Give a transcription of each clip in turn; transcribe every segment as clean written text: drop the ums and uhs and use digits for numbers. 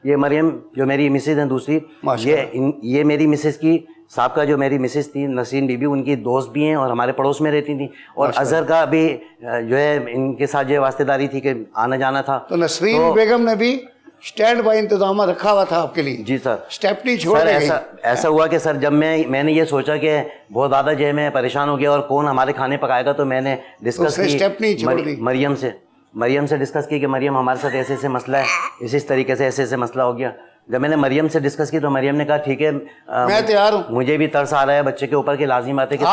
یہ مریم جو میری مسز ہیں دوسری, یہ میری مسز کی سابقہ جو میری مسز تھی نسرین بی بی, ان کی دوست بھی ہیں اور ہمارے پڑوس میں رہتی تھیں, اور اظہر کا بھی جو ہے ان کے ساتھ جو واسطے داری تھی کہ آنا جانا تھا. تو نسرین بیگم نے بھی اسٹینڈ بائی انتظامات رکھا ہوا تھا آپ کے لیے؟ جی سر. اسٹیپ نہیں چھوڑ گئی؟ ایسا ہوا کہ سر جب میں نے یہ سوچا کہ بہت زیادہ جو ہے میں پریشان ہو گیا اور کون ہمارے کھانے پکائے گا, تو میں نے ڈسکس کی مریم سے ڈسکس کی کہ مریم ہمارے ساتھ ایسے ایسے مسئلہ ہے, اس طریقے سے ایسے ایسے مسئلہ ہو گیا. جب میں نے مریم سے ڈسکس کی تو مریم نے کہا ٹھیک ہے میں تیار ہوں, مجھے بھی ترس آ رہا ہے بچے کے اوپر کہ لازمات ہے کہ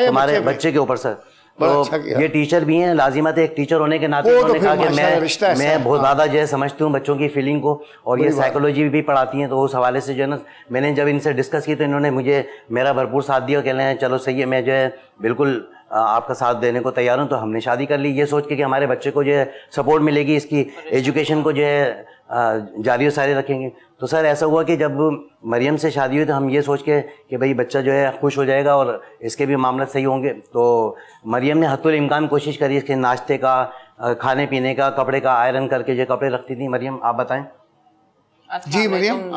تمہارے بچے کے اوپر سر. تو یہ ٹیچر بھی ہیں, لازمات ہے ایک ٹیچر ہونے کے ناطے انہوں نے کہا کہ میں بہت زیادہ جو ہے سمجھتی ہوں بچوں کی فیلنگ کو, اور یہ سائیکولوجی بھی پڑھاتی ہیں, تو اس حوالے سے جو ہے نا میں نے جب ان سے ڈسکس کی تو انہوں نے مجھے میرا بھرپور ساتھ دیا, کہہ رہے ہیں چلو صحیح ہے, میں جو ہے بالکل آپ کا ساتھ دینے کو تیار ہوں. تو ہم نے شادی کر لی یہ سوچ کے کہ ہمارے بچے کو جو ہے سپورٹ ملے گی, اس کی ایجوکیشن کو جو ہے جاری و ساری رکھیں گے. تو سر ایسا ہوا کہ جب مریم سے شادی ہوئی تو ہم یہ سوچ کے کہ بھئی بچہ جو ہے خوش ہو جائے گا اور اس کے بھی معاملات صحیح ہوں گے, تو مریم نے حتی الامکان کوشش کری اس کے ناشتے کا, کھانے پینے کا, کپڑے کا آئرن کر کے جو کپڑے رکھتی تھی. مریم آپ بتائیں. جی مریم.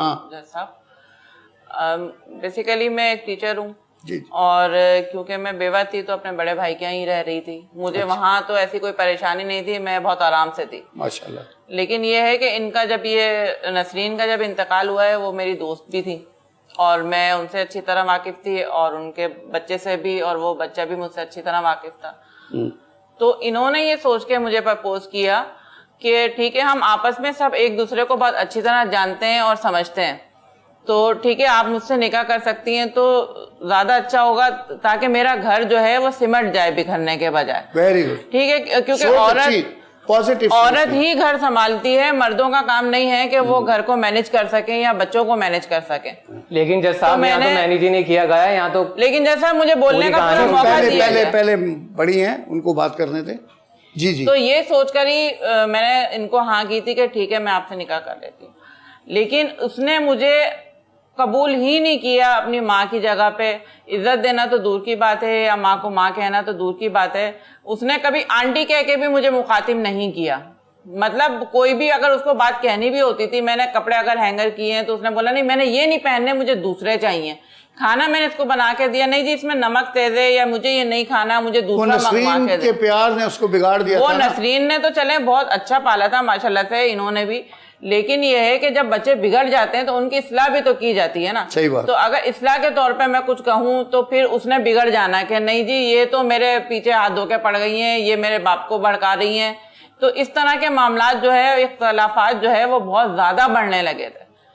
بیسیکلی میں ایک ٹیچر ہوں, اور کیونکہ میں بیوہ تھی تو اپنے بڑے بھائی کے یہاں ہی رہ رہی تھی. مجھے وہاں تو ایسی کوئی پریشانی نہیں تھی, میں بہت آرام سے تھی ماشاءاللہ. لیکن یہ ہے کہ ان کا جب یہ نسرین کا جب انتقال ہوا ہے, وہ میری دوست بھی تھی اور میں ان سے اچھی طرح واقف تھی, اور ان کے بچے سے بھی, اور وہ بچہ بھی مجھ سے اچھی طرح واقف تھا. تو انہوں نے یہ سوچ کے مجھے پرپوز کیا کہ ٹھیک ہے ہم آپس میں سب ایک دوسرے کو بہت اچھی طرح جانتے ہیں اور سمجھتے ہیں, تو ٹھیک ہے آپ مجھ سے نکاح کر سکتی ہیں تو زیادہ اچھا ہوگا, تاکہ میرا گھر جو ہے وہ سمٹ جائے بکھرنے کے بجائے. Very good. ٹھیک ہے, کیونکہ عورت ہی گھر سنبھالتی ہے, مردوں کا کام نہیں ہے کہ وہ گھر کو مینج کر سکیں یا بچوں کو مینج کر سکیں. لیکن جج صاحب یہاں تو مینج ہی نہیں کیا گیا ہے یہاں تو. لیکن جیسا مجھے بولنے کا پورا موقع دیا گیا. پہلے بڑی ہیں ان کو بات کرنے تھے. جی جی. تو یہ سوچ کر ہی میں نے ان کو ہاں کی تھی کہ ٹھیک ہے میں آپ سے نکاح کر لیتی ہوں, لیکن اس نے مجھے قبول ہی نہیں کیا اپنی ماں کی جگہ پہ. عزت دینا تو دور کی بات ہے, یا ماں کو ماں کہنا تو دور کی بات ہے, اس نے کبھی آنٹی کہہ کے بھی مجھے مخاطب نہیں کیا. مطلب کوئی بھی اگر اس کو بات کہنی بھی ہوتی تھی, میں نے کپڑے اگر ہینگر کیے ہیں تو اس نے بولا نہیں میں نے یہ نہیں پہننے, مجھے دوسرے چاہیے. کھانا میں نے اس کو بنا کے دیا, نہیں جی اس میں نمک تیز ہے, یا مجھے یہ نہیں کھانا, مجھے دوسرا منگوا کے دے. پیار نے اس کو بگاڑ دیا. وہ نسرین نے تو چلے بہت اچھا پالا تھا ماشاءاللہ سے انہوں نے بھی, لیکن یہ ہے کہ جب بچے بگڑ جاتے ہیں تو ان کی اصلاح بھی تو کی جاتی ہے نا. صحیح بات. تو اگر اصلاح کے طور پہ میں کچھ کہوں تو پھر اس نے بگڑ جانا کہ نہیں جی یہ تو میرے پیچھے ہاتھ دھو کے پڑ گئی ہیں, یہ میرے باپ کو بھڑکا رہی ہیں. تو اس طرح کے معاملات جو ہے, اختلافات جو ہے وہ بہت زیادہ بڑھنے لگے تھے.